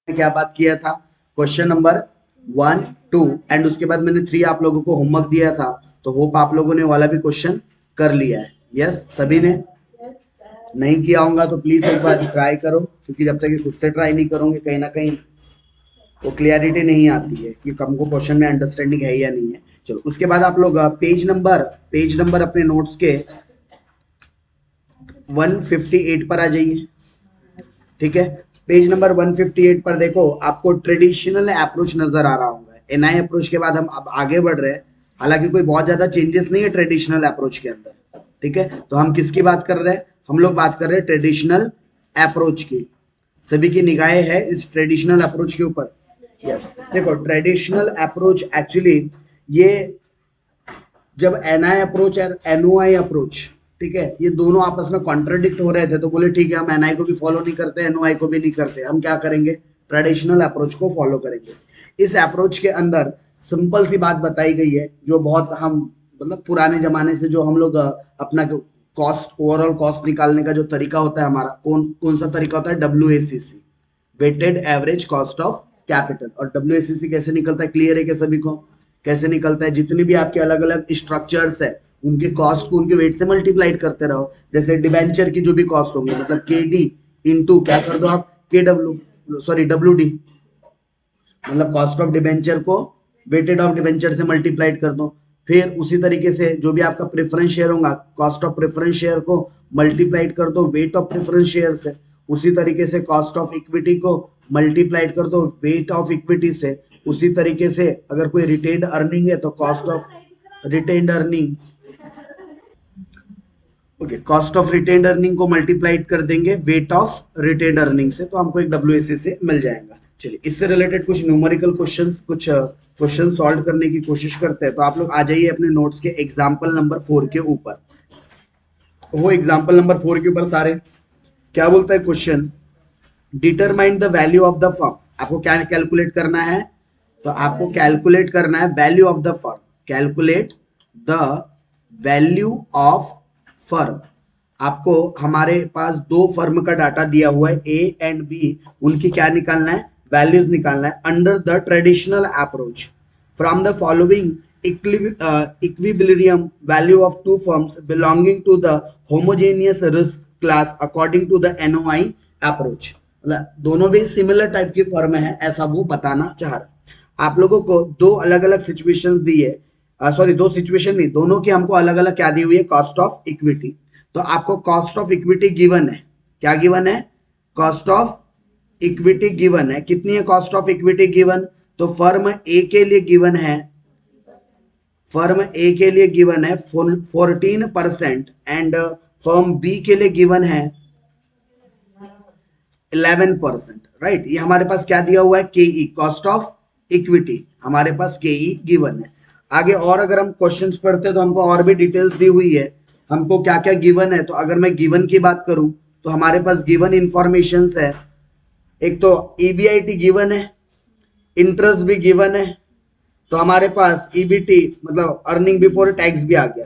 क्या बात किया था, क्वेश्चन नंबर 1, 2 एंड उसके बाद मैंने 3 आप लोगों को होमवर्क दिया था, तो होप आप लोगों ने वाला भी क्वेश्चन कर लिया है। यस, सभी ने नहीं किया होगा तो प्लीज एक बार ट्राई करो, क्योंकि जब तक ये खुद से ट्राई नहीं करोगे कहीं ना कहीं वो क्लियरिटी नहीं आती है कि हमको क्वेश्चन में अंडरस्टैंडिंग है या नहीं है। चलो उसके बाद आप लोग पेज नंबर अपने नोट्स के 158 पर आ जाइए। ठीक है, पेज नंबर 158 पर देखो, आपको ट्रेडिशनल अप्रोच नजर आ रहा होगा। एनआई अप्रोच के बाद हम अब आगे बढ़ रहे हैं, हालांकि कोई बहुत ज्यादा चेंजेस नहीं है ट्रेडिशनल अप्रोच के अंदर। ठीक है, तो हम किसकी बात कर रहे हैं, हम लोग बात कर रहे हैं ट्रेडिशनल अप्रोच की। सभी की निगाहें है इस ट्रेडिशनल अप्रोच के ऊपर। यस, देखो ट्रेडिशनल अप्रोच एक्चुअली ये जब एनआई अप्रोच और एनओआई अप्रोच, ठीक है, ये दोनों आपस में कॉन्ट्राडिक्ट हो रहे थे, तो बोले ठीक है हम एनआई को भी फॉलो नहीं करते, एनओआई को भी नहीं करते, हम क्या करेंगे, ट्रेडिशनल अप्रोच को फॉलो करेंगे। इस अप्रोच के अंदर सिंपल सी बात बताई गई है, जो बहुत हम मतलब पुराने जमाने से जो हम लोग अपना कॉस्ट, ओवरऑल कॉस्ट निकालने का जो तरीका होता है हमारा, कौन कौन सा तरीका होता है, WACC, weighted average cost of capital. और WACC कैसे निकलता है, क्लियर है क्या सभी को, कैसे निकलता है, जितनी भी आपके अलग अलग स्ट्रक्चर्स है उनके कॉस्ट को उनके वेट से मल्टीप्लाइड करते रहो। जैसे डिबेंचर की जो भी कॉस्ट होंगी, मतलब KD इंटू क्या कर दो आप, WD, मतलब कॉस्ट ऑफ डिबेंचर को वेटेड ऑफ डिबेंचर से मल्टीप्लाइड कर दो। फिर उसी तरीके से जो भी आपका प्रेफरेंस शेयर होगा, कॉस्ट ऑफ प्रेफरेंस शेयर को मल्टीप्लाइड कर दो वेट ऑफ प्रेफरेंस शेयर से। उसी तरीके से कॉस्ट ऑफ इक्विटी को मल्टीप्लाइड कर दो वेट ऑफ इक्विटी से। उसी तरीके से अगर कोई रिटेन्ड अर्निंग है तो cost of retained earning, okay, cost of retained earning को मल्टीप्लाइड कर देंगे वेट ऑफ रिटेन्ड अर्निंग से, तो हमको एक WACC मिल जाएगा। चलिए इससे रिलेटेड कुछ न्यूमेरिकल क्वेश्चंस, कुछ क्वेश्चन सॉल्व करने की कोशिश करते हैं। तो आप लोग आ जाइए अपने नोट्स के एग्जाम्पल नंबर 4 के ऊपर। वो एग्जाम्पल नंबर 4 के ऊपर सारे क्या बोलता है question, determine the value of the firm. आपको क्या कैलकुलेट करना है, तो आपको कैलकुलेट करना है value of the firm, calculate the value of firm. आपको हमारे पास दो फर्म का डाटा दिया हुआ है A एंड B, उनकी क्या निकालना है, वैल्यूज निकालना है under the traditional approach from the following equilibrium value of two firms belonging to the homogeneous risk class according to the NOI approach। मतलब दोनों भी सिमिलर टाइप की फर्म है ऐसा वो बताना चाह रहा है। आप लोगों को दो अलग अलग सिचुएशंस दी है, सॉरी दो सिचुएशन नहीं, दोनों की हमको अलग अलग क्या दी हुई है, कॉस्ट ऑफ इक्विटी। तो आपको कॉस्ट ऑफ इक्विटी गिवन है, क्या गिवन है, कॉस्ट ऑफ इक्विटी गिवन है। कितनी है कॉस्ट ऑफ इक्विटी गिवन, तो फर्म ए के लिए गिवन है, फर्म ए के लिए गिवन है 14% एंड फर्म बी के लिए गिवन है 11%। राइट, ये हमारे पास क्या दिया हुआ है, KE, कॉस्ट ऑफ इक्विटी, हमारे पास KE गिवन है। आगे और अगर हम क्वेश्चंस पढ़ते हैं तो हमको और भी डिटेल्स दी हुई है, हमको क्या क्या गिवन है। तो अगर मैं गिवन की बात करूं तो हमारे पास गिवन इंफॉर्मेशन है, एक तो EBIT गिवन है, इंटरेस्ट भी गिवन है, तो हमारे पास EBT मतलब अर्निंग बिफोर टैक्स भी आ गया।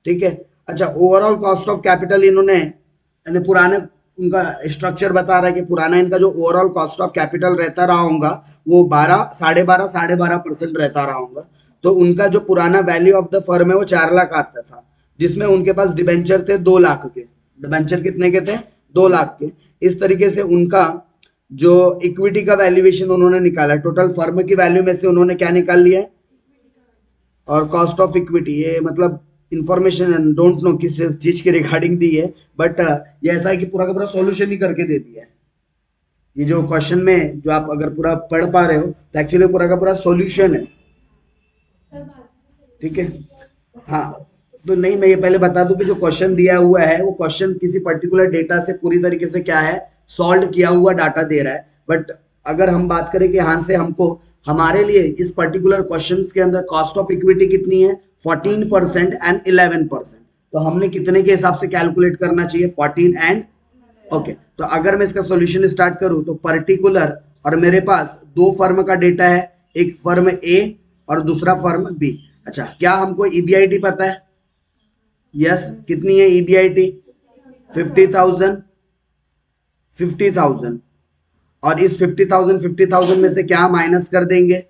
ठीक है, अच्छा ओवरऑल कॉस्ट ऑफ कैपिटल इन्होंने यानी पुराने उनका स्ट्रक्चर बता रहा है कि पुराना इनका जो ओवरऑल कॉस्ट ऑफ कैपिटल रहता रहा होगा वो 12 साढ़े 12 रहता रहा होगा। तो उनका जो पुराना वैल्यू ऑफ द फर्म है वो 4 लाख आता था, जिसमें उनके पास डिबेंचर थे 2 लाख के। डिबेंचर कितने के थे, 2 लाख के। इस तरीके से उनका जो इक्विटी का वैल्यूएशन उन्होंने निकाला, टोटल फर्म की वैल्यू में से उन्होंने क्या निकाल लिया है, और कॉस्ट ऑफ इक्विटी, ये मतलब इंफॉर्मेशन डोंट नो किस चीज के रिगार्डिंग दी है, बट ये ऐसा है कि पूरा का पूरा सॉल्यूशन ही करके दे दिया है। ये जो क्वेश्चन में जो आप अगर पूरा पढ़ पा रहे हो तो एक्चुअली पूरा का पूरा सॉल्यूशन है। ठीक है, हाँ, तो नहीं मैं ये पहले बता दूं कि जो क्वेश्चन दिया हुआ है वो क्वेश्चन किसी पर्टिकुलर डेटा से पूरी तरीके से क्या है, सॉल्व किया हुआ डाटा दे रहा है। बट अगर हम बात करें कि यहाँ से हमको हमारे लिए इस पर्टिकुलर क्वेश्चन के अंदर कॉस्ट ऑफ इक्विटी कितनी है, 14% एंड 11%, तो हमने कितने के हिसाब से कैलकुलेट करना चाहिए, 14 एंड ओके। तो अगर मैं इसका सॉल्यूशन स्टार्ट करूं तो पर्टिकुलर, और मेरे पास दो फर्म का डेटा है, एक फर्म ए और दूसरा फर्म बी। अच्छा, क्या हमको EBIT पता है, यस, कितनी है EBIT, 50,000, 50,000। और इस 50,000 में से क्या माइनस कर देंगे,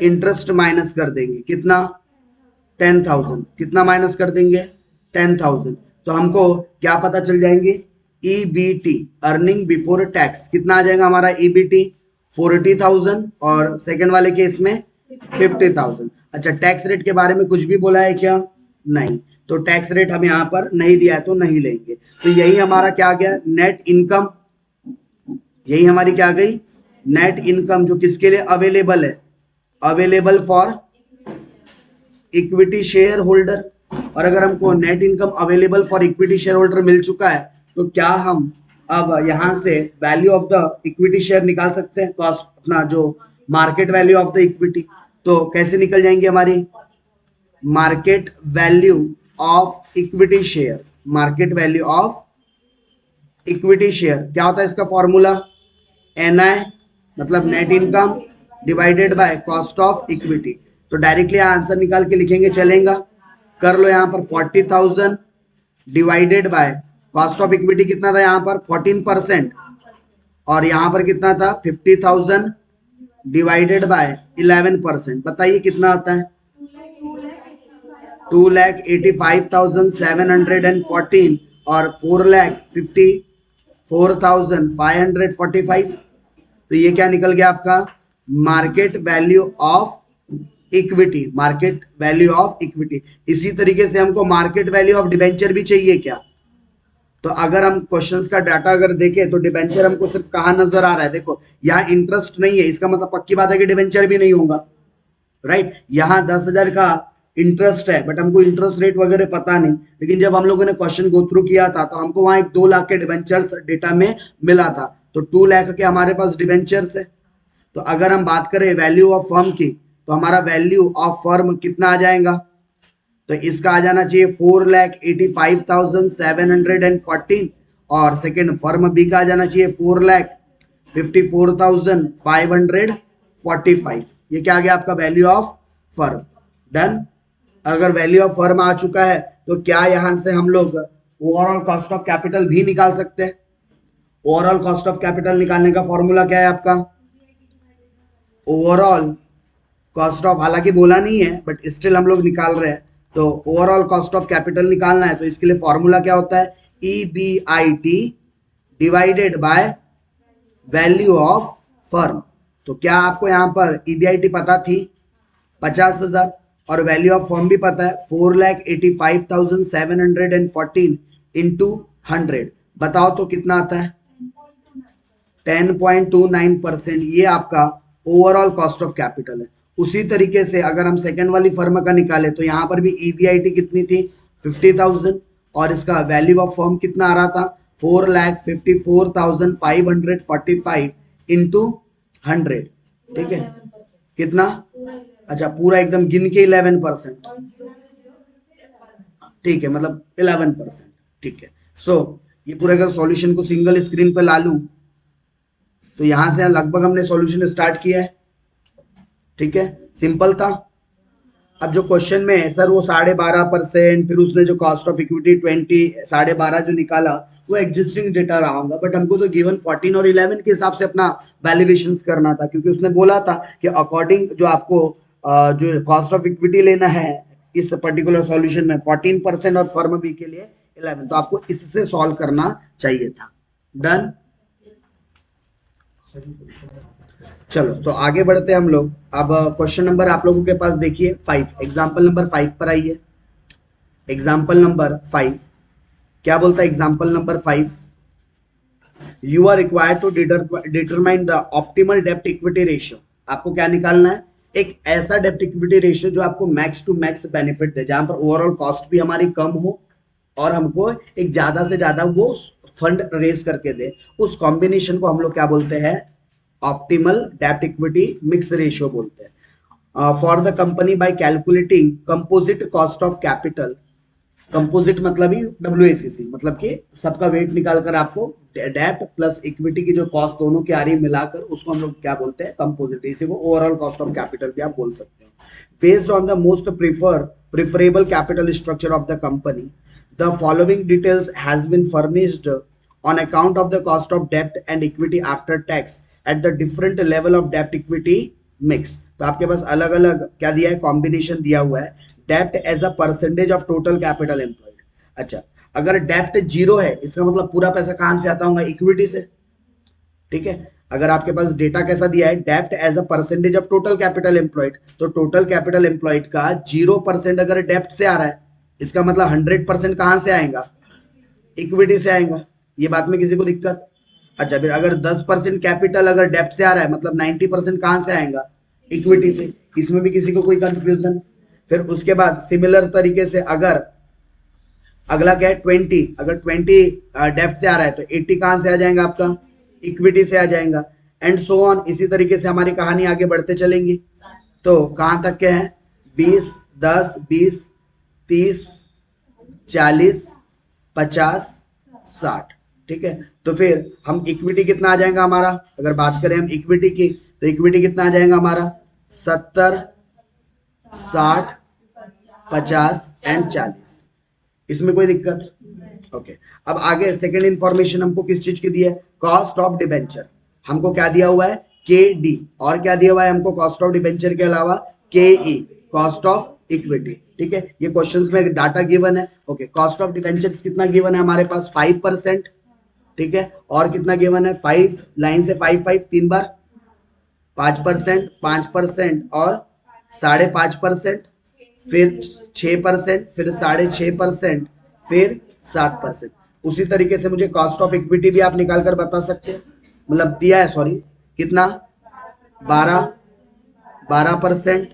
इंटरेस्ट माइनस कर देंगे, कितना 10,000, कितना माइनस कर देंगे 10,000। तो हमको क्या पता चल जाएंगे, ईबीटी अर्निंग बिफोर टैक्स कितना आ जाएगा हमारा, ईबीटी 40,000 और सेकंड वाले केस में 50,000। अच्छा टैक्स रेट के बारे में कुछ भी बोला है क्या, नहीं, तो टैक्स रेट हम यहाँ पर नहीं दिया है तो नहीं लेंगे। तो यही हमारा क्या गया, नेट इनकम, यही हमारी क्या गई नेट इनकम, जो किसके लिए अवेलेबल है, available for equity share holder. और अगर हमको net income available for equity share holder मिल चुका है तो क्या हम अब यहां से value of the equity share निकाल सकते हैं, कॉस्ट अपना जो market value of the equity. तो कैसे निकल जाएंगे हमारी market value of equity share, market value of equity share क्या होता है इसका फॉर्मूला, एनआई मतलब net income divided by cost of equity. तो डायरेक्टली आंसर निकाल के लिखेंगे, चलेगा, कर लो यहाँ पर 40,000 divided by cost of equity कितना था यहाँ पर 14%, और यहाँ पर कितना था 50,000 डिवाइडेड बाय 11%। बताइए कितना आता है, 2,85,714 और 4,54,545। तो ये क्या निकल गया आपका market value of equity, market value of equity. इसी तरीके से हमको मार्केट वैल्यू ऑफ डिबेंचर भी चाहिए क्या, तो अगर हम क्वेश्चंस का डाटा अगर देखें तो डिबेंचर हमको सिर्फ कहाँ नजर आ रहा है, देखो यहाँ इंटरेस्ट नहीं है, इसका मतलब पक्की बात है कि डिबेंचर भी नहीं होगा, राइट। यहाँ 10,000 का इंटरेस्ट है बट हमको इंटरेस्ट रेट वगैरह पता नहीं, लेकिन जब हम लोगों ने क्वेश्चन गो थ्रू किया था तो हमको वहां एक 2 लाख के डिबेंचर्स डेटा में मिला था, तो 2 लाख के हमारे पास डिबेंचर्स है। तो अगर हम बात करें वैल्यू ऑफ फर्म की तो हमारा वैल्यू ऑफ फर्म कितना आ जाएगा, तो इसका आ जाना चाहिए 4,85,714 और सेकेंड फर्म बी का आ जाना चाहिए 4,54,545। ये क्या आ गया आपका वैल्यू ऑफ फर्म, डन। अगर वैल्यू ऑफ फर्म आ चुका है तो क्या यहां से हम लोग ओवरऑल कॉस्ट ऑफ कैपिटल भी निकाल सकते हैं। ओवरऑल कॉस्ट ऑफ कैपिटल निकालने का फॉर्मूला क्या है आपका, ओवरऑल कॉस्ट ऑफ, हालांकि बोला नहीं है बट स्टिल हम लोग निकाल रहे हैं, तो ओवरऑल कॉस्ट ऑफ कैपिटल निकालना है तो इसके लिए फॉर्मूला क्या होता है, EBIT divided by value of firm. तो क्या आपको यहाँ पर EBIT पता थी 50,000 और वैल्यू ऑफ फर्म भी पता है 4,85,714 इंटू 100, बताओ तो कितना आता है 10.29%। ये आपका ओवरऑल कॉस्ट ऑफ कैपिटल है। उसी तरीके से अगर हम सेकंड वाली फर्म का निकाले तो यहाँ पर भी EBIT कितनी थी 50,000 और इसका वैल्यू ऑफ फर्म कितना आ रहा था 4,54,545 इंटू 100, ठीक है कितना, अच्छा पूरा एकदम गिन के 11%, ठीक है मतलब 11%, ठीक है। सो ये पूरे अगर सॉल्यूशन को सिंगल स्क्रीन पे ला लूं तो यहां से लगभग हमने सॉल्यूशन स्टार्ट किया है, ठीक है सिंपल था। अब जो क्वेश्चन में है सर वो 12.5%, फिर उसने जो कॉस्ट ऑफ इक्विटी 12.5 जो निकाला वो एग्जिस्टिंग डेटा रहा होगा, बट हमको तो गिवन 14 और 11 के हिसाब से अपना वैल्यूएशंस करना था, क्योंकि उसने बोला था कि अकॉर्डिंग जो आपको जो कॉस्ट ऑफ इक्विटी लेना है इस पर्टिकुलर सॉल्यूशन में 14% और फर्म बी के लिए 11, तो आपको इससे सॉल्व करना चाहिए था, डन। चलो तो आगे बढ़ते हैं हम लोग। अब क्वेश्चन नंबर आप लोगों के पास देखिए 5, एग्जाम्पल नंबर 5 पर आइए। एग्जाम्पल नंबर 5 क्या बोलता है, example number 5, you are required to determine the optimal डेप्ट इक्विटी रेशियो। आपको क्या निकालना है, एक ऐसा डेप्ट इक्विटी रेशियो जो आपको मैक्स टू मैक्स बेनिफिट दे, जहां पर ओवरऑल कॉस्ट भी हमारी कम हो और हमको एक ज्यादा से ज्यादा वो फंड रेज करके दे। उस कॉम्बिनेशन को हम लोग क्या बोलते हैं, ऑप्टिमल डेप्ट इक्विटी मिक्स रेशियो बोलते हैं। For the company by calculating composite cost of capital, composite मतलब ही WACC, मतलब कि सबका वेट निकाल कर आपको डेप्ट प्लस इक्विटी की जो कॉस्ट दोनों की आ रही है मिलाकर उसको हम लोग क्या बोलते हैं, कंपोजिट। इसी को ओवरऑल कॉस्ट ऑफ कैपिटल भी आप बोल सकते हैं। Based on the most preferable capital structure of the company, the following details has been furnished on account of the cost of dept and equity after tax at the different level of dept equity mix. तो आपके पास अलग अलग क्या दिया है, combination दिया हुआ है। डेप्ट as a percentage of total capital employed. अच्छा, अगर डेप्ट जीरो है इसका मतलब पूरा पैसा कहां से आता होगा, इक्विटी से। ठीक है, अगर आपके पास डेटा कैसा दिया है, डेप्ट as a percentage of total capital employed, तो टोटल कैपिटल एम्प्लॉयड का 0% अगर डेप्ट से आ रहा है, इसका मतलब 100% कहां से आएगा, इक्विटी से आएगा। ये बात में किसी को दिक्कत? अच्छा, फिर अगर 10% कैपिटल अगर डेप्ट से आ रहा है, मतलब 90% कहां से आएगा, इक्विटी से। इसमें भी किसी को कोई कंफ्यूजन? फिर उसके बाद सिमिलर तरीके से अगर अगला क्या है 20, अगर 20 डेप्ट से आ रहा है तो 80 कहां से आ जाएगा आपका, इक्विटी से आ जाएगा। एंड सो ऑन, इसी तरीके से हमारी कहानी आगे बढ़ते चलेंगी। तो कहां तक के हैं, 20, 10, 20, 30, 40, 50, 60। ठीक है, तो फिर हम इक्विटी कितना आ जाएगा हमारा, अगर बात करें हम इक्विटी की, तो इक्विटी कितना आ जाएगा हमारा, 70, 60, 50 एंड 40। इसमें कोई दिक्कत? ओके। अब आगे सेकेंड इंफॉर्मेशन हमको किस चीज की दी है, कॉस्ट ऑफ डिबेंचर। हमको क्या दिया हुआ है, के डी, और क्या दिया हुआ है हमको कॉस्ट ऑफ डिबेंचर के अलावा, के ई, कॉस्ट ऑफ इक्विटी। ठीक है, ये क्वेश्चंस में डाटा गिवन है। ओके, कॉस्ट ऑफ डिबेंचर कितना गिवन है हमारे पास, 5%। ठीक है, और कितना गिवन है, 5 लाइन से 5 5 3 बार, 5%, 5% और 5.5%, फिर 6%, फिर 6.5%, फिर 7%। उसी तरीके से मुझे कॉस्ट ऑफ इक्विटी भी आप निकाल कर बता सकते हैं, मतलब दिया है, सॉरी, कितना, 12%,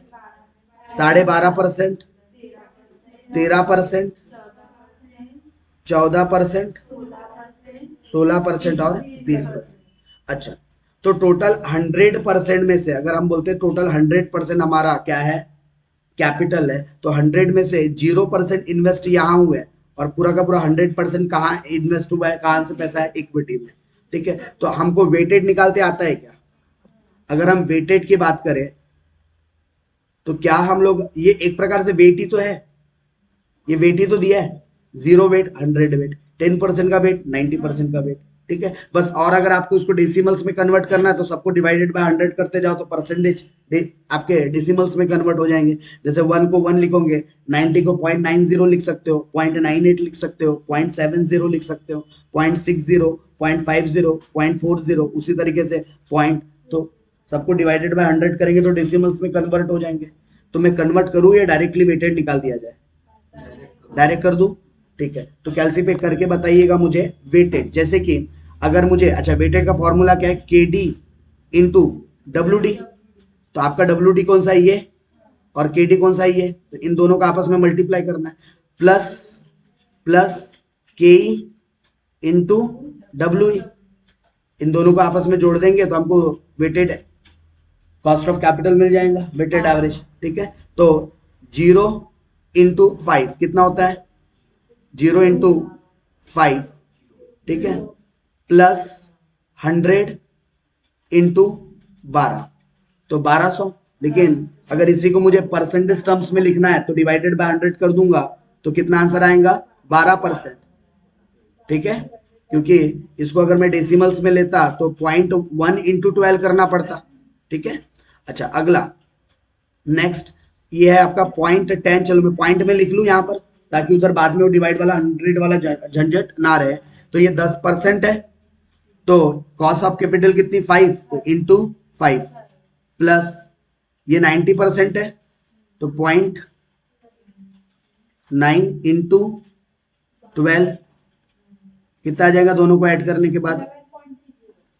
12.5%, 13%, 14%, 16% और 20%। अच्छा, तो टोटल 100% में से अगर हम बोलते हैं टोटल 100% हमारा क्या है, कैपिटल है, तो 100 में से 0% इन्वेस्ट यहाँ हुआ है और पूरा का पूरा 100% कहाँ इन्वेस्ट हुआ है, कहाँ से पैसा है, इक्विटी में। ठीक है, तो हमको वेटेड निकालते आता है क्या? अगर हम वेटेड की बात करें तो क्या हम लोग, ये एक प्रकार से वेट ही तो है, ये वेट ही तो दिया है, 0 वेट 100 वेट, 10% का वेट 90% का वेट। ठीक है, बस। और अगर आपको उसको डेसिमल्स में कन्वर्ट करना है तो सबको डिवाइडेड बाय 100 करते जाओ तो परसेंटेज आपके डेसिमल्स में कन्वर्ट हो जाएंगे। जैसे 1 को 1 लिखोगे, 90 को 0.90 लिख सकते हो, 0.98 लिख सकते हो, 0.70 लिख सकते हो, 0.60, 0.50, 0.40, उसी तरीके से पॉइंट। तो सबको डिवाइडेड बाय 100 करेंगे तो डेसिमल्स में कन्वर्ट हो जाएंगे। तो मैं कन्वर्ट करूँ या डायरेक्टली वेटेड निकाल दिया जाए, डायरेक्ट कर दूं? ठीक है, तो कैलसी करके बताइएगा मुझे वेटेड। जैसे कि अगर मुझे, अच्छा, वेटेड का फॉर्मूला क्या है, के डी इंटू डब्ल्यू डी। तो आपका डब्ल्यू डी कौन सा है, ये, और के डी कौन सा है, ये, तो इन दोनों का आपस में मल्टीप्लाई करना है, प्लस प्लस के ई इंटू डब्ल्यू ई। इन दोनों को आपस में जोड़ देंगे तो हमको वेटेड कॉस्ट ऑफ कैपिटल मिल जाएगा, वेटेड एवरेज। ठीक है, तो 0 × 5 कितना होता है, 0 × 5, ठीक है, प्लस 100 × 12, तो 1200। लेकिन अगर इसी को मुझे परसेंटेज टर्म्स में लिखना है तो डिवाइडेड बाय 100 कर दूंगा तो कितना आंसर आएगा, 12%। ठीक है, क्योंकि इसको अगर मैं डेसिमल्स में लेता तो 0.1 × 12 करना पड़ता। ठीक है, अच्छा, अगला नेक्स्ट ये है आपका 0.10। चलो मैं पॉइंट में लिख लूं यहाँ पर ताकि उधर बाद में वो डिवाइड वाला 100 वाला झंझट ना रहे। तो ये 10% है, तो कॉस्ट ऑफ कैपिटल कितनी, 5, तो इंटू 5, प्लस ये 90% है तो 0.9 इंटू 12 कितना आ जाएगा, दोनों को ऐड करने के बाद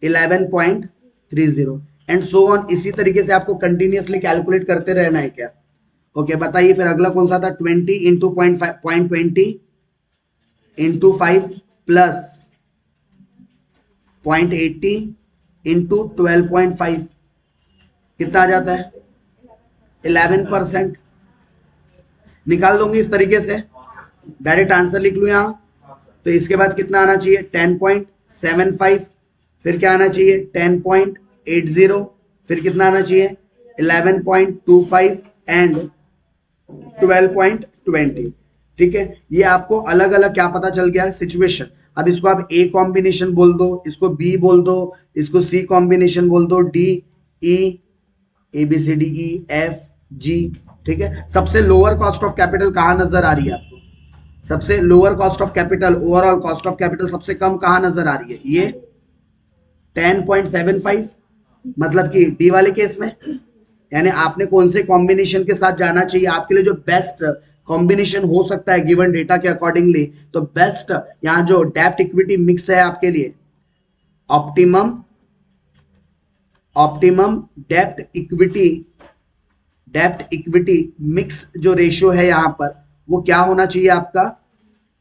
11.30 एंड सो ऑन। इसी तरीके से आपको कंटिन्यूअसली कैलकुलेट करते रहना है क्या? ओके, बताइए फिर अगला कौन सा था, 20 इंटू 0.20 इंटू 5 प्लस 0.80 इंटू 12.5 कितना आ जाता है, 11%। निकाल दूंगी इस तरीके से, डायरेक्ट आंसर लिख लूं यहाँ। तो इसके बाद कितना आना चाहिए, 10.75, फिर क्या आना चाहिए, 10.80, फिर कितना आना चाहिए, 11.25 एंड 12.20। ठीक है, ये आपको अलग अलग क्या पता चल गया सिचुएशन। अब इसको आप ए कॉम्बिनेशन बोल दो, इसको बी बोल दो, इसको सी कॉम्बिनेशन बोल दो, D E, A B C D E F G. ठीक है, सबसे लोअर कॉस्ट ऑफ कैपिटल कहाँ नजर आ रही है आपको? सबसे lower cost of capital, overall cost of capital सबसे कम कहाँ नजर आ रही है? ये 10.75, मतलब कि डी वाले केस में। यानी आपने कौन से कॉम्बिनेशन के साथ जाना चाहिए, आपके लिए जो बेस्ट कॉम्बिनेशन हो सकता है गिवन डेटा के अकॉर्डिंगली, तो बेस्ट यहाँ जो डेप्ट इक्विटी मिक्स है आपके लिए, ऑप्टिमम ऑप्टिमम डेप्ट इक्विटी मिक्स जो रेशियो है यहाँ पर, वो क्या होना चाहिए आपका?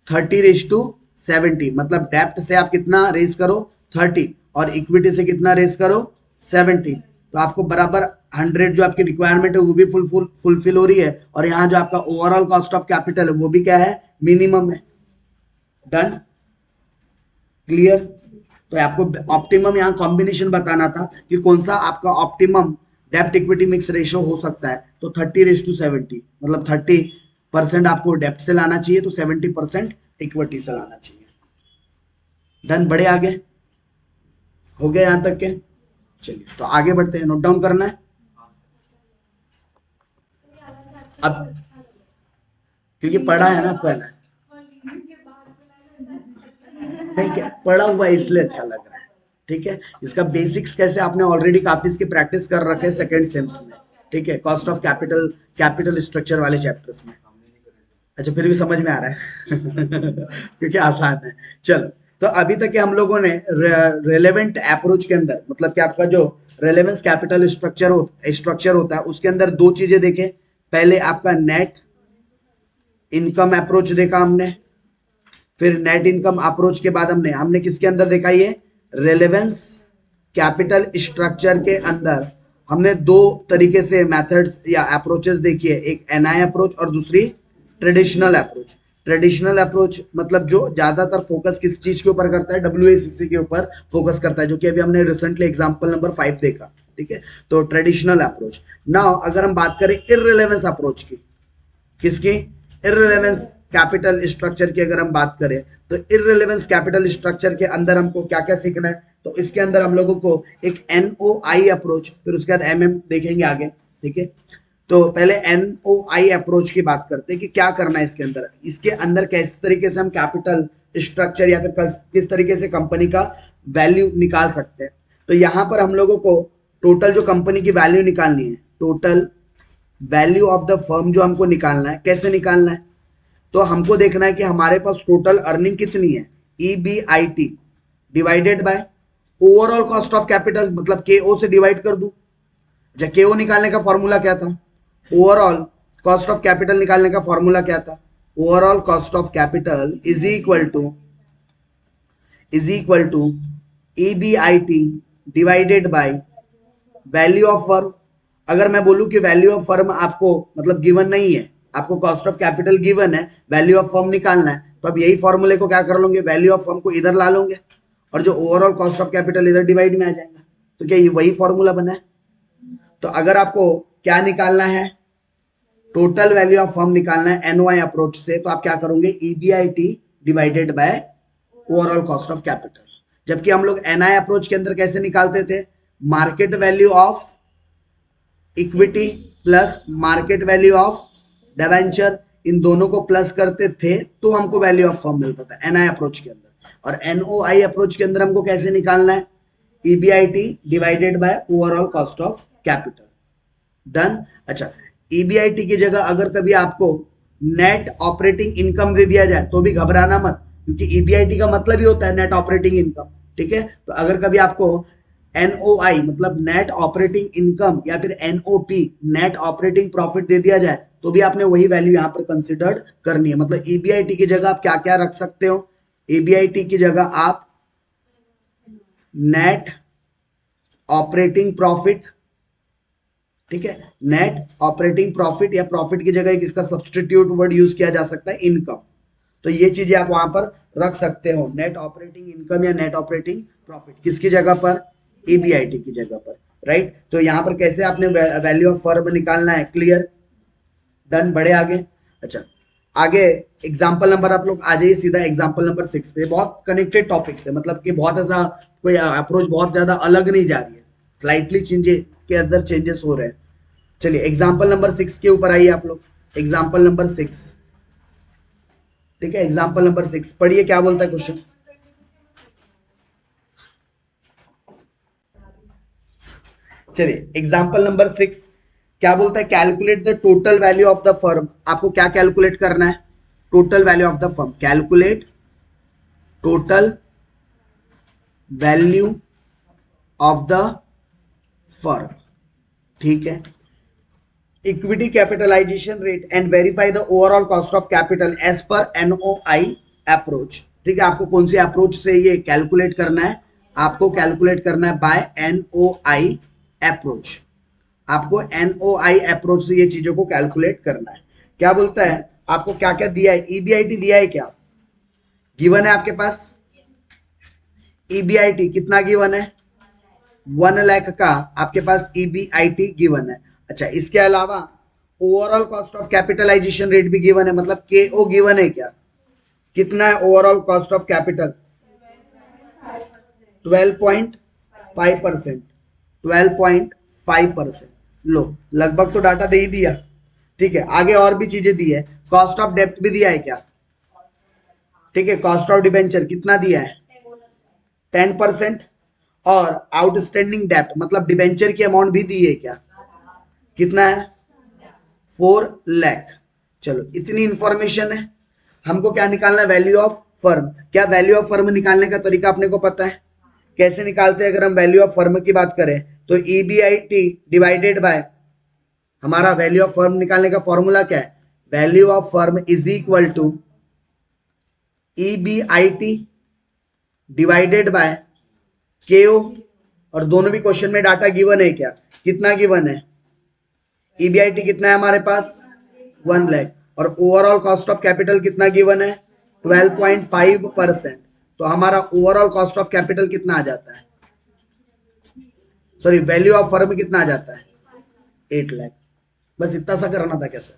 30:70। मतलब डेप्ट से आप कितना रेज करो? 30, और इक्विटी से कितना रेज करो? 70। तो आपको बराबर 100 जो आपकी रिक्वायरमेंट है वो भी फुलफिल हो रही है, और यहाँ जो आपका ओवरऑल कॉस्ट ऑफ कैपिटल है वो भी क्या है? मिनिमम है। Done, clear? तो आपको ऑप्टिमम यहाँ कॉम्बिनेशन बताना था कि कौन सा आपका ऑप्टिमम डेप्ट इक्विटी मिक्स रेशियो हो सकता है। तो 30:70, मतलब 30% आपको डेप्ट से लाना चाहिए, तो 70% इक्विटी से लाना चाहिए। डन, बढ़े आगे? हो गया यहां तक के? चलिए तो आगे बढ़ते हैं, नोट डाउन करना है अब, क्योंकि पढ़ा है ना पहले। नहीं, क्या पढ़ा हुआ है इसलिए अच्छा लग रहा है। ठीक है, इसका बेसिक्स कैसे आपने ऑलरेडी काफी इसकी प्रैक्टिस कर रखे हैं सेकंड सेम्स में। ठीक है, cost of capital, capital structure वाले चैप्टर्स में। अच्छा, फिर भी समझ में आ रहा है क्योंकि आसान है। चलो, तो अभी तक के हम लोगों ने रेलेवेंट अप्रोच के अंदर, मतलब कि आपका जो रेलेवेंस कैपिटल स्ट्रक्चर होता है उसके अंदर दो चीजें देखें। पहले आपका नेट इनकम अप्रोच देखा हमने, फिर नेट इनकम अप्रोच के बाद हमने हमने किसके अंदर देखा? ये रेलेवेंस कैपिटल स्ट्रक्चर के अंदर हमने दो तरीके से मेथड्स या अप्रोचेस देखी है, एक एनआई अप्रोच और दूसरी ट्रेडिशनल अप्रोच। ट्रेडिशनल अप्रोच मतलब जो ज्यादातर फोकस किस चीज के ऊपर करता है? डब्ल्यूएसीसी के ऊपर फोकस करता है, जो कि अभी हमने रिसेंटली एग्जांपल नंबर 5 देखा। ठीक है, तो ट्रेडिशनल अप्रोच। नाउ अगर हम बात करें इररिलेवेंस अप्रोच की, किसकी? इररिलेवेंस कैपिटल स्ट्रक्चर की अगर हम बात करें, तो इररिलेवेंस कैपिटल स्ट्रक्चर के अंदर हमको क्या क्या सीखना है? तो इसके अंदर हम लोगों को एक एनओआई अप्रोच, फिर उसके बाद एमएम देखेंगे आगे। ठीक है, तो पहले एनओआई अप्रोच की बात करते हैं कि क्या करना है इसके अंदर। इसके अंदर किस तरीके से हम कैपिटल स्ट्रक्चर या फिर किस तरीके से कंपनी का वैल्यू निकाल सकते हैं। तो यहां पर हम लोगों को टोटल जो कंपनी की वैल्यू निकालनी है, total value of the firm जो हमको निकालना है, कैसे निकालना है? तो हमको देखना है कि हमारे पास टोटल अर्निंग कितनी है, EBIT divided bye overall cost of capital, मतलब KO से डिवाइड कर दूं। अच्छा, KO निकालने का फॉर्मूला क्या था? ओवरऑल कॉस्ट ऑफ कैपिटल निकालने का फॉर्मूला क्या था? Overall cost of capital is equal to EBIT divided by value of firm. अगर मैं बोलूं कि वैल्यू ऑफ फर्म आपको मतलब गिवन नहीं है, आपको कॉस्ट ऑफ कैपिटल गिवन है, वैल्यू ऑफ फर्म निकालना है, तो अब यही फॉर्मूले को क्या कर लोगे? वैल्यू ऑफ फर्म को इधर ला लोगे और जो ओवरऑल कॉस्ट ऑफ कैपिटल इधर डिवाइड में आ जाएगा। तो क्या ये वही फॉर्मूला बना है? तो अगर आपको क्या निकालना है? टोटल वैल्यू ऑफ फर्म निकालना है एनओआई अप्रोच से, तो आप क्या करोगे? EBIT divided bye overall cost of capital. जबकि हम लोग एनआई अप्रोच के अंदर कैसे निकालते थे? Market value of equity plus market value of debenture, इन दोनों को प्लस करते थे तो हमको वैल्यू ऑफ फर्म मिलता था एनआई अप्रोच के अंदर। और एनओआई अप्रोच के अंदर हमको कैसे निकालना है? EBIT divided bye overall cost of capital. Done. अच्छा, EBIT की जगह अगर कभी आपको नेट ऑपरेटिंग इनकम दे दिया जाए तो भी घबराना मत, क्योंकि EBIT का मतलब ही होता है नेट ऑपरेटिंग इनकम। ठीक है, तो अगर कभी आपको NOI मतलब नेट ऑपरेटिंग इनकम या फिर NOP नेट ऑपरेटिंग प्रॉफिट दे दिया जाए तो भी आपने वही वैल्यू यहाँ पर कंसिडर्ड करनी है। मतलब EBIT की जगह आप क्या क्या रख सकते हो? EBIT की जगह आप नेट ऑपरेटिंग प्रॉफिट, ठीक है, नेट ऑपरेटिंग प्रॉफिट या प्रॉफिट की जगह इसका सब्सटीट्यूट वर्ड यूज किया जा सकता है इनकम। तो ये चीजें आप वहां पर रख सकते हो, नेट ऑपरेटिंग इनकम या नेट ऑपरेटिंग प्रॉफिट किसकी जगह पर? EBIT की जगह पर, राइट। तो यहां पर कैसे आपने वैल्यू ऑफ फर्म निकालना है, क्लियर? डन, बढ़े आगे। अच्छा, आगे एग्जाम्पल नंबर आप लोग आ जाइए सीधा एग्जाम्पल नंबर 6 पे। बहुत कनेक्टेड टॉपिक्स है, मतलब कि बहुत ऐसा कोई अप्रोच बहुत ज्यादा अलग नहीं जा रही है, स्लाइटली चेंजेस के अंदर चेंजेस हो रहे हैं। चलिए एग्जाम्पल नंबर 6 के ऊपर आइए आप लोग। एग्जाम्पल नंबर 6, ठीक है, एग्जाम्पल नंबर 6 पढ़िए क्या बोलता है क्वेश्चन। चलिए एग्जाम्पल नंबर 6 क्या बोलता है, calculate the total value of the firm. आपको क्या कैलकुलेट करना है, total value of the firm. Calculate total value of the firm, ठीक है। Equity capitalization rate and verify the overall cost of capital as per NOI approach, ठीक है। आपको कौन सी अप्रोच से ये कैलकुलेट करना है, आपको कैलकुलेट करना है बाय एनओआई अप्रोच। आपको एनओआई अप्रोच से ये चीजों को कैलकुलेट करना है। क्या बोलता है, आपको क्या क्या दिया है, ईबीआईटी दिया है क्या, गिवन है आपके पास। ईबीआईटी कितना गिवन है, 1 लाख का आपके पास ईबीआईटी गिवन है। अच्छा, इसके अलावा overall cost of capitalization rate भी गिवन है, मतलब केओ गिवन है क्या, कितना है ओवरऑल कॉस्ट ऑफ कैपिटल, 12.5%, 12.5%। लो लगभग तो डाटा दे ही दिया, ठीक है। आगे और भी चीजें दी है, कॉस्ट ऑफ डेप्ट भी दिया है क्या, ठीक है। कॉस्ट ऑफ डिबेंचर कितना दिया है, 10%। और आउटस्टैंडिंग डेप्ट मतलब डिबेंचर की अमाउंट भी दी है क्या, कितना है, 4 लाख। चलो इतनी इंफॉर्मेशन है, हमको क्या निकालना है, वैल्यू ऑफ फर्म। क्या वैल्यू ऑफ फर्म निकालने का तरीका अपने को पता है, कैसे निकालते हैं। अगर हम वैल्यू ऑफ फर्म की बात करें तो ईबीआईटी डिवाइडेड बाय, हमारा वैल्यू ऑफ फर्म निकालने का फॉर्मूला क्या है, value of firm is equal to EBIT divided by KO. और दोनों भी क्वेश्चन में डाटा गिवन है क्या, कितना गिवन है, ईबीआईटी कितना है हमारे पास, 1 लाख। और ओवरऑल कॉस्ट ऑफ कैपिटल कितना गिवन है, 12.5%। तो हमारा ओवरऑल कॉस्ट ऑफ कैपिटल कितना आ जाता है, सॉरी वैल्यू ऑफ फर्म कितना आ जाता है, 8 लाख। बस इतना सा करना था क्या सर,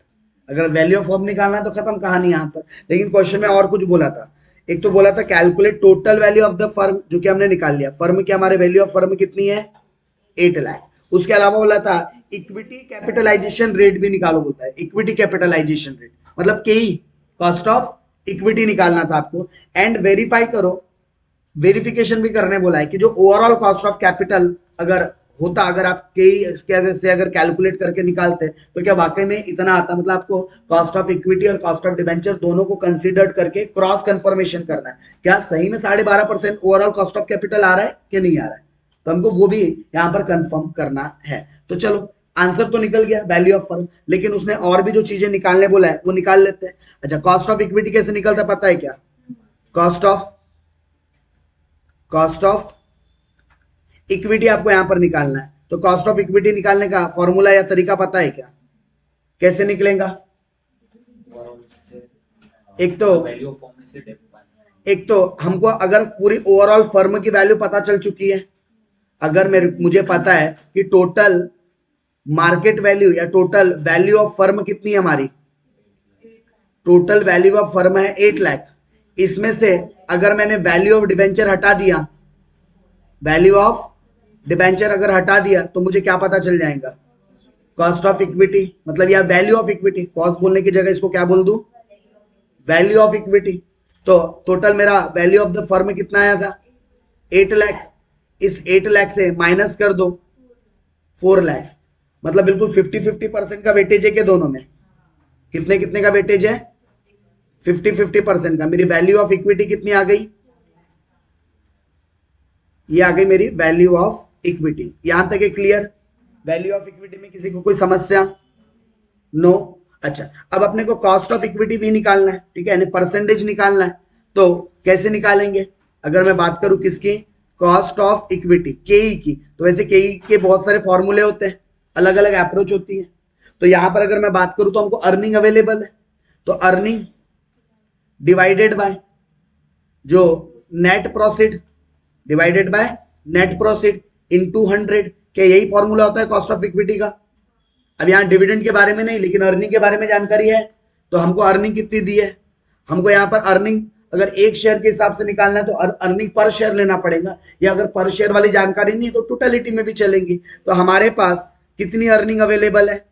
अगर वैल्यू ऑफ फर्म निकालना है तो खत्म कहानी यहाँ पर। लेकिन क्वेश्चन में और कुछ बोला था, एक तो बोला था calculate total value of the firm, जो कि हमने निकाल लिया। फर्म की हमारे वैल्यू ऑफ फर्म कितनी है, 8 लाख। उसके अलावा बोला था इक्विटी कैपिटलाइजेशन रेट भी निकालो, बोलता है इक्विटी कैपिटलाइजेशन रेट मतलब केई, कॉस्ट ऑफ इक्विटी निकालना था आपको। एंड वेरीफाई करो, वेरिफिकेशन भी करने बोला है कि जो ओवरऑल कॉस्ट ऑफ कैपिटल अगर होता, अगर आप से अगर कैलकुलेट करके निकालते तो क्या वाकई में इतना आता, मतलब आपको कॉस्ट ऑफ इक्विटी और कॉस्ट ऑफ डिबेंचर दोनों को कंसीडर करके क्रॉस कंफर्मेशन करना है, क्या सही में 12.5% ओवरऑल कॉस्ट ऑफ कैपिटल आ रहा है कि नहीं आ रहा है। तो हमको वो भी यहाँ पर कंफर्म करना है। तो चलो आंसर तो निकल गया वैल्यू ऑफ फर्म, लेकिन उसने और भी जो चीजें निकालने बोला है वो निकाल लेते हैं। अच्छा, कॉस्ट ऑफ इक्विटी कैसे निकलता पता है क्या, कॉस्ट ऑफ इक्विटी आपको यहां पर निकालना है। तो कॉस्ट ऑफ इक्विटी निकालने का फॉर्मूला या तरीका पता है क्या, कैसे निकलेगा। एक तो हमको अगर पूरी ओवरऑल फर्म की वैल्यू पता चल चुकी है, अगर मुझे पता है कि टोटल मार्केट वैल्यू या टोटल वैल्यू ऑफ फर्म कितनी है हमारी, टोटल वैल्यू ऑफ फर्म है 8 लाख। इसमें से अगर मैंने वैल्यू ऑफ डिबेंचर हटा दिया, वैल्यू ऑफ डिबेंचर अगर हटा दिया तो मुझे क्या पता चल जाएगा, कॉस्ट ऑफ इक्विटी, मतलब या वैल्यू ऑफ इक्विटी। कॉस्ट बोलने की जगह इसको क्या बोल दूं, वैल्यू ऑफ इक्विटी। तो टोटल मेरा वैल्यू ऑफ द फर्म कितना आया था, 8 लाख। इस 8 लाख से माइनस कर दो 4 लाख, मतलब बिल्कुल 50-50% का वेटेज है कि दोनों में, कितने कितने का वेटेज है, 50-50% का। मेरी वैल्यू ऑफ इक्विटी कितनी आ गई, ये आ गई मेरी वैल्यू ऑफ इक्विटी। यहां तक है क्लियर, वैल्यू ऑफ इक्विटी में किसी को कोई समस्या, नो। अच्छा, अब अपने को कॉस्ट ऑफ इक्विटी भी निकालना है, ठीक है, यानी परसेंटेज निकालना है। तो कैसे निकालेंगे, अगर मैं बात करूं किसकी, कॉस्ट ऑफ इक्विटी केई की, तो वैसे केई के बहुत सारे फॉर्मूले होते हैं, अलग अलग अप्रोच होती है। तो यहां पर अगर मैं बात करूं तो हमको अर्निंग अवेलेबल है, तो अर्निंग डिवाइडेड बाय जो net profit divided by net profit into 100, क्या यही फॉर्मूला होता है कॉस्ट ऑफ इक्विटी का। अब यहाँ डिविडेंड के बारे में नहीं, लेकिन अर्निंग के बारे में जानकारी है, तो हमको अर्निंग कितनी दी है, हमको यहाँ पर अर्निंग अगर एक शेयर के हिसाब से निकालना है तो अर्निंग पर शेयर लेना पड़ेगा, या अगर पर शेयर वाली जानकारी नहीं है तो टोटलिटी में भी चलेंगी। तो हमारे पास कितनी अर्निंग अवेलेबल है,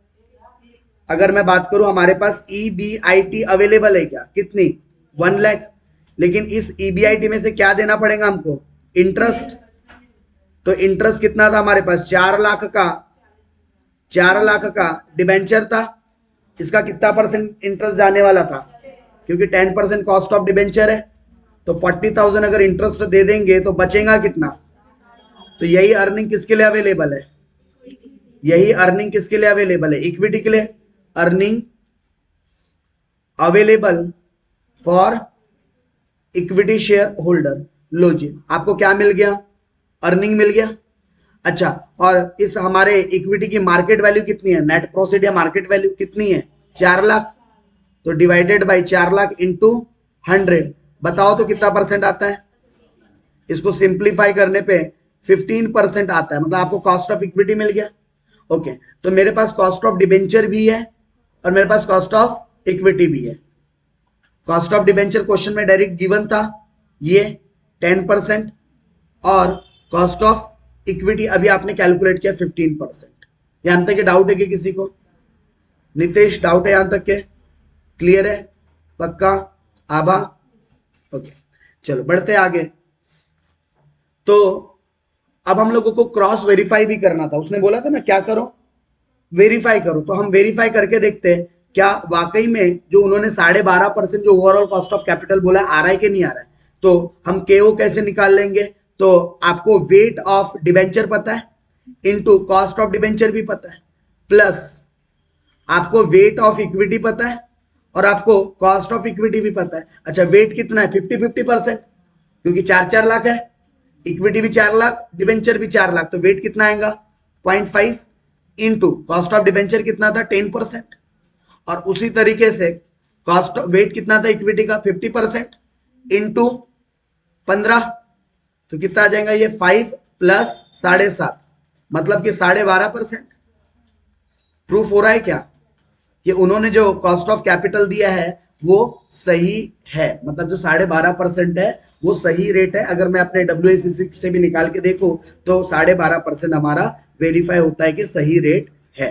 अगर मैं बात करूं हमारे पास EBIT अवेलेबल है क्या, कितनी 1 लाख, लेकिन इस EBIT में से क्या देना पड़ेगा हमको, इंटरेस्ट। तो इंटरेस्ट कितना था हमारे पास, 4 लाख का, 4 लाख का डिबेंचर था, इसका कितना परसेंट इंटरेस्ट जाने वाला था, क्योंकि 10% कॉस्ट ऑफ डिबेंचर है, तो 40,000 अगर इंटरेस्ट दे देंगे तो बचेगा कितना। तो यही अर्निंग किसके लिए अवेलेबल है, यही अर्निंग किसके लिए अवेलेबल है, इक्विटी के लिए, earning available for equity share holder. लो जी, आपको क्या मिल गया, अर्निंग मिल गया। अच्छा, और इस हमारे इक्विटी की मार्केट वैल्यू कितनी है, नेट प्रॉफिट या मार्केट वैल्यू कितनी है, 4 लाख, तो डिवाइडेड बाय 4 लाख इंटू 100, बताओ तो कितना परसेंट आता है। इसको सिंप्लीफाई करने पे 15% आता है, मतलब आपको कॉस्ट ऑफ इक्विटी मिल गया। ओके, तो मेरे पास कॉस्ट ऑफ डिबेंचर भी है और मेरे पास कॉस्ट ऑफ इक्विटी भी है। कॉस्ट ऑफ डिबेंचर क्वेश्चन में डायरेक्ट गिवन था, ये 10%, और कॉस्ट ऑफ इक्विटी अभी आपने कैलकुलेट किया 15%। यहां तक के डाउट है कि किसी को, नितेश डाउट है यहां तक के, क्लियर है, पक्का, आभा, ओके। चलो बढ़ते आगे। तो अब हम लोगों को क्रॉस वेरीफाई भी करना था, उसने बोला था ना क्या करो, वेरीफाई करो। तो हम वेरीफाई करके देखते हैं क्या वाकई में जो उन्होंने 12.5% जो ओवरऑल कॉस्ट ऑफ कैपिटल बोला आ रहा है कि नहीं आ रहा है। तो हम केओ कैसे निकाल लेंगे, तो आपको वेट ऑफ डिबेंचर पता है, इनटू कॉस्ट ऑफ डिबेंचर भी पता है, प्लस आपको वेट ऑफ इक्विटी पता है और आपको कॉस्ट ऑफ इक्विटी भी पता है। अच्छा, वेट कितना है, 50-50%, क्योंकि 4-4 लाख है, इक्विटी भी 4 लाख, डिबेंचर भी 4 लाख, तो वेट कितना आएगा 0.5 इंटू कॉस्ट ऑफ डिबेंचर कितना था 10%, और उसी तरीके से कॉस्ट वेट कितना था इक्विटी का 50% इंटू 15, तो कितना आ जाएगा ये 5 प्लस 7.5, मतलब कि 12.5%। प्रूफ हो रहा है क्या, कि उन्होंने जो कॉस्ट ऑफ कैपिटल दिया है वो सही है, मतलब जो 12.5% है वो सही रेट है। अगर मैं अपने WACC से भी निकाल के देखूं तो 12.5% हमारा वेरीफाई होता है कि सही रेट है।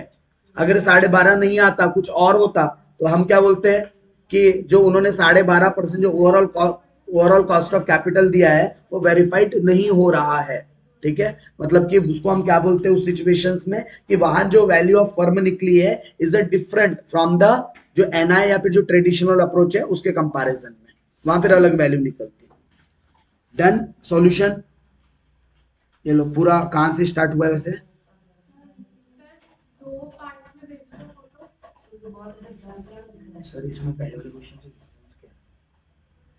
अगर 12.5 नहीं आता, कुछ और होता, तो हम क्या बोलते हैं कि जो उन्होंने 12.5% जो ओवरऑल कॉस्ट ऑफ कैपिटल दिया है वो वेरीफाइड नहीं हो रहा है। ठीक है, मतलब कि उसको हम क्या बोलते हैं उस सिचुएशंस में, कि वहां जो वैल्यू ऑफ फर्म निकली है is a different from the जो NI या फिर जो ट्रेडिशनल अप्रोच है उसके कंपैरिजन में, वहां पर अलग वैल्यू निकलती है। Done, solution. ये लो, पूरा कहां से स्टार्ट हुआ है वैसे, सर इसमें पहले वाले क्वेश्चन से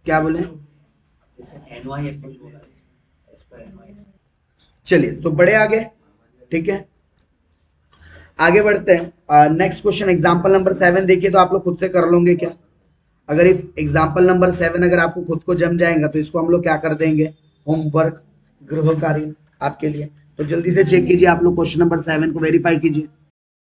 क्या बोले, जैसे एनवाई अप्रोच बोला एज पर एनवाई। चलिए तो बड़े आगे, ठीक है आगे बढ़ते हैं। नेक्स्ट क्वेश्चन एग्जांपल नंबर 7 देखिए, तो आप लोग खुद से कर लोगे क्या, अगर इफ एग्जांपल नंबर 7 अगर आपको खुद को जम जाएगा तो इसको हम लोग क्या कर देंगे, होमवर्क, गृह कार्य आपके लिए। तो जल्दी से चेक कीजिए आप लोग, क्वेश्चन नंबर 7 को वेरीफाई कीजिए।